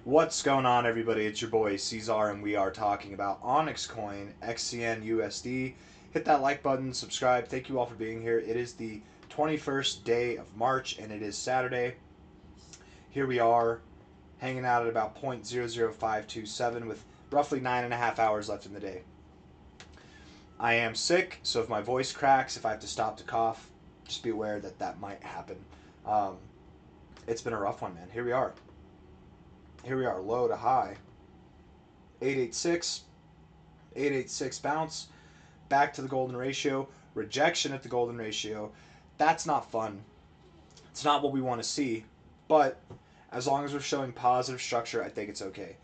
What's going on, everybody? It's your boy C-Zar, and we are talking about OnyxCoin, XCN USD. Hit that like button, subscribe. Thank you all for being here. It is the 21st day of March, and it is Saturday. Here we are, hanging out at about 0.00527 with roughly 9.5 hours left in the day. I am sick, so if my voice cracks, if I have to stop to cough, just be aware that that might happen. It's been a rough one, man. Here we are, low to high. 886, 886 bounce, back to the golden ratio, rejection at the golden ratio. That's not fun. It's not what we want to see, but as long as we're showing positive structure, I think it's okay.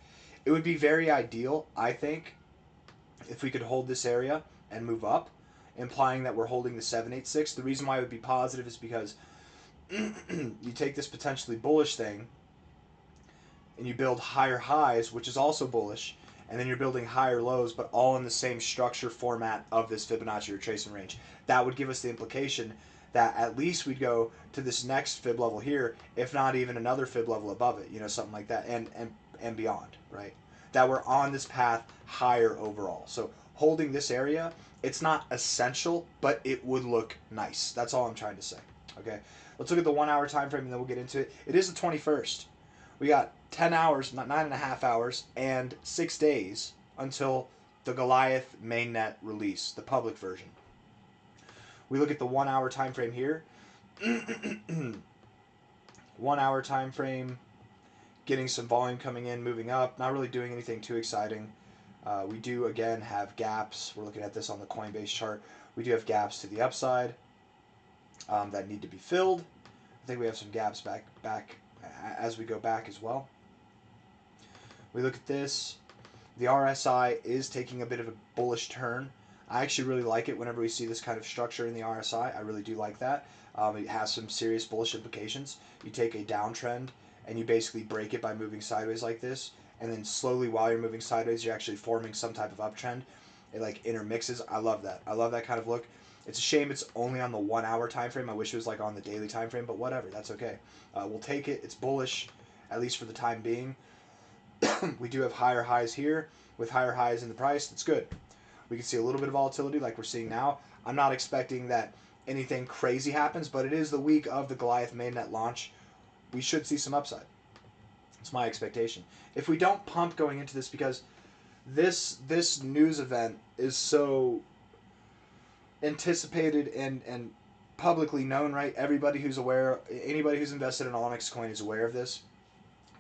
It would be very ideal, I think, if we could hold this area and move up, implying that we're holding the 786. The reason why it would be positive is because you take this potentially bullish thing and you build higher highs, which is also bullish, and then you're building higher lows, but all in the same structure format of this Fibonacci retracement range. That would give us the implication that at least we'd go to this next fib level here, if not even another fib level above it, something like that, and beyond, right? That we're on this path higher overall. So holding this area, it's not essential, but it would look nice. That's all I'm trying to say. Okay, let's look at the 1 hour time frame, and then we'll get into it. It is the 21st. We got 10 hours, not 9.5 hours, and 6 days until the Goliath mainnet release, the public version. We look at the 1 hour time frame here. 1 hour time frame, getting some volume coming in, moving up, not really doing anything too exciting. We do, again, have gaps. We're looking at this on the Coinbase chart. We do have gaps to the upside that need to be filled. I think we have some gaps back as we go back as well. We look at this. The RSI is taking a bit of a bullish turn. I actually really like it whenever we see this kind of structure in the RSI. I really do like that. It has some serious bullish implications. You take a downtrend and you basically break it by moving sideways like this, and then slowly while you're moving sideways, you're actually forming some type of uptrend. It like intermixes. I love that. I love that kind of look. It's a shame it's only on the 1 hour time frame. I wish it was like on the daily time frame, but whatever. That's okay. We'll take it. It's bullish, at least for the time being. We do have higher highs here. With higher highs in the price, that's good. We can see a little bit of volatility like we're seeing now. I'm not expecting that anything crazy happens, but it is the week of the Goliath mainnet launch. We should see some upside. It's my expectation. If we don't pump going into this, because this news event is so anticipated and publicly known, right? Everybody who's aware, anybody who's invested in OnyxCoin is aware of this.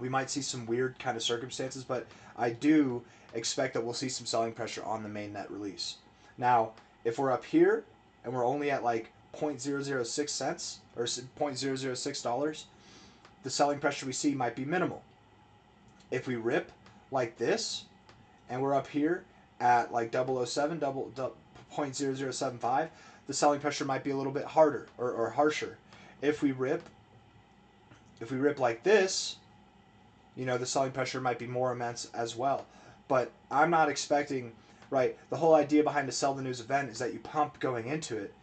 We might see some weird kind of circumstances, but I do expect that we'll see some selling pressure on the mainnet release. Now, if we're up here and we're only at like 0.006 cents or $0.006, the selling pressure we see might be minimal. If we rip like this and we're up here at like 007, 0.0075, the selling pressure might be a little bit harder or harsher. If we rip like this, the selling pressure might be more immense as well. But I'm not expecting, right, the whole idea behind a sell the news event is that you pump going into it.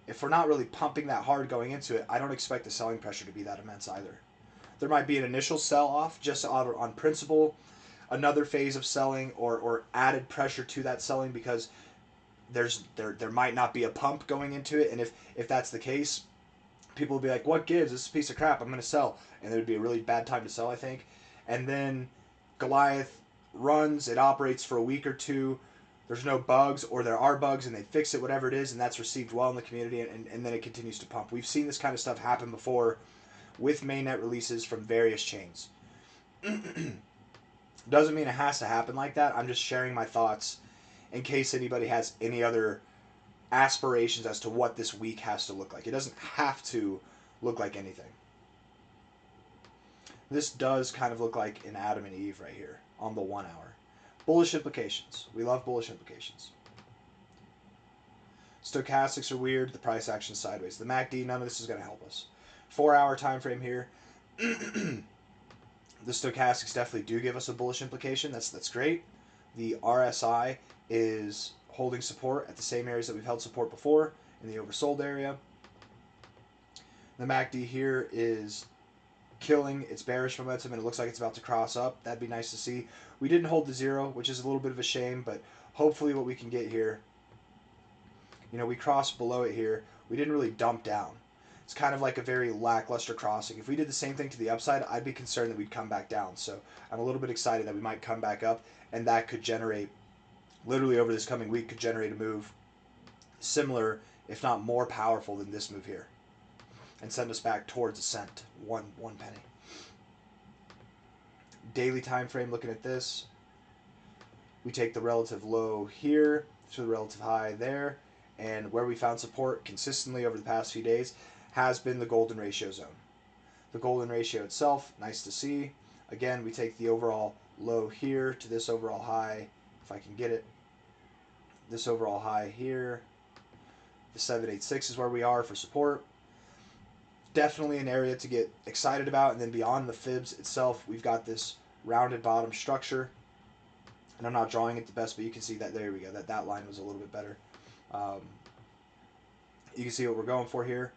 If we're not really pumping that hard going into it, I don't expect the selling pressure to be that immense either. There might be an initial sell-off just on principle, another phase of selling or added pressure to that selling because there might not be a pump going into it. And if that's the case, people will be like, what gives? This is a piece of crap. I'm going to sell. And it would be a really bad time to sell, I think. And then Goliath runs. It operates for a week or two. There's no bugs, or there are bugs, and they fix it, whatever it is, and that's received well in the community, and then it continues to pump. We've seen this kind of stuff happen before with mainnet releases from various chains. Doesn't mean it has to happen like that. I'm just sharing my thoughts in case anybody has any other aspirations as to what this week has to look like. It doesn't have to look like anything. This does kind of look like an Adam and Eve right here on the 1 hour. Bullish implications. We love bullish implications. Stochastics are weird. The price action sideways. The MACD, none of this is going to help us. 4 hour time frame here. The stochastics definitely do give us a bullish implication. That's great. The RSI is holding support at the same areas that we've held support before in the oversold area. The MACD here is killing its bearish momentum, and it looks like it's about to cross up. That'd be nice to see. We didn't hold the 0, which is a little bit of a shame, but hopefully what we can get here, we crossed below it here. We didn't really dump down. It's kind of like a very lackluster crossing. If we did the same thing to the upside, I'd be concerned that we'd come back down. So I'm a little bit excited that we might come back up, and that could generate, literally over this coming week, could generate a move similar, if not more powerful than this move here, and send us back towards a cent, one penny. Daily time frame, looking at this, we take the relative low here to the relative high there, and where we found support consistently over the past few days has been the golden ratio zone. The golden ratio itself, nice to see. Again, we take the overall low here to this overall high, if I can get it. This overall high here. The 786 is where we are for support. Definitely an area to get excited about. And then beyond the fibs itself, we've got this rounded bottom structure. And I'm not drawing it the best, but you can see that, there we go, that line was a little bit better. You can see what we're going for here.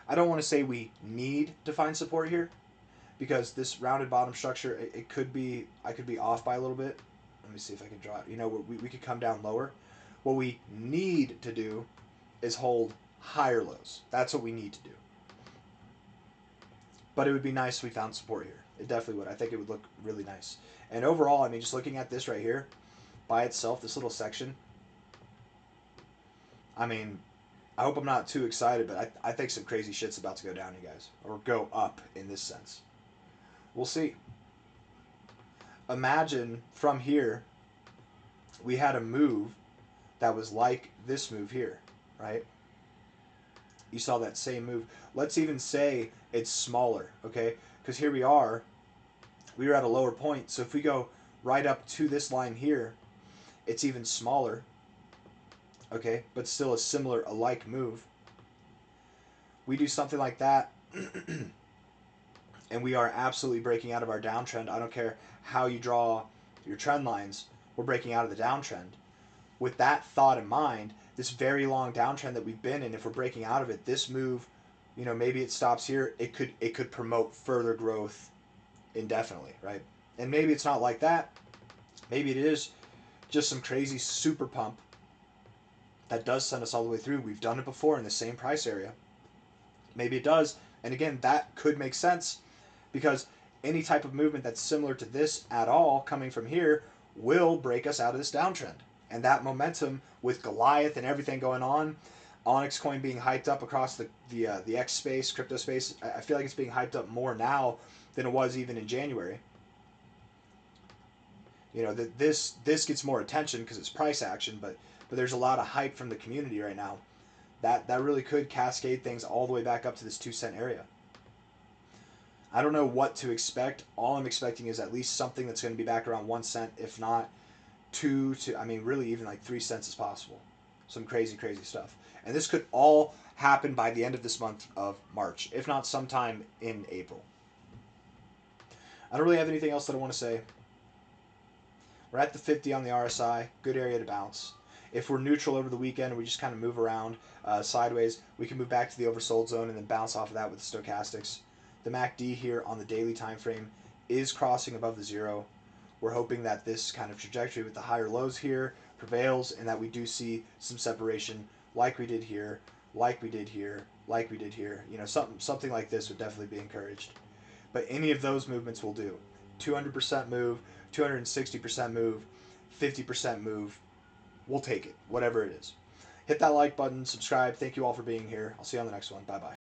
I don't want to say we need to find support here, because this rounded bottom structure, it could be, I could be off by a little bit. Let me see if I can draw it. We could come down lower. What we need to do is hold higher lows. That's what we need to do. But it would be nice if we found support here. It definitely would. I think it would look really nice. And overall, I mean, just looking at this right here, by itself, this little section, I mean, I hope I'm not too excited, but I think some crazy shit's about to go down, you guys. Or go up, in this sense. We'll see. Imagine, from here, we had a move that was like this move here, right? You saw that same move. Let's even say it's smaller, okay? Because here we are at a lower point. So if we go right up to this line here, it's even smaller, okay? But still a similar, alike move. We do something like that, and we are absolutely breaking out of our downtrend. I don't care how you draw your trend lines. We're breaking out of the downtrend. With that thought in mind, this very long downtrend that we've been in, if we're breaking out of it, this move, maybe it stops here. It could promote further growth indefinitely, right? And maybe it's not like that. Maybe it is just some crazy super pump that does send us all the way through. We've done it before in the same price area. Maybe it does. And again, that could make sense, because any type of movement that's similar to this at all coming from here will break us out of this downtrend. And that momentum with Goliath and everything going on, OnyxCoin being hyped up across the X space, crypto space, I feel like it's being hyped up more now than it was even in January. This gets more attention because it's price action, but there's a lot of hype from the community right now. That really could cascade things all the way back up to this 2 cent area. I don't know what to expect. All I'm expecting is at least something that's going to be back around 1 cent, if not 2 to, I mean, really even like 3 cents is possible. Some crazy, crazy stuff. And this could all happen by the end of this month of March, if not sometime in April. I don't really have anything else that I want to say. We're at the 50 on the RSI. Good area to bounce. If we're neutral over the weekend, we just kind of move around sideways, we can move back to the oversold zone and then bounce off of that with the stochastics. The MACD here on the daily time frame is crossing above the 0. We're hoping that this kind of trajectory with the higher lows here prevails, and that we do see some separation like we did here, like we did here, like we did here. Something like this would definitely be encouraged. But any of those movements will do. 200% move, 260% move, 50% move. We'll take it, whatever it is. Hit that like button, subscribe. Thank you all for being here. I'll see you on the next one. Bye-bye.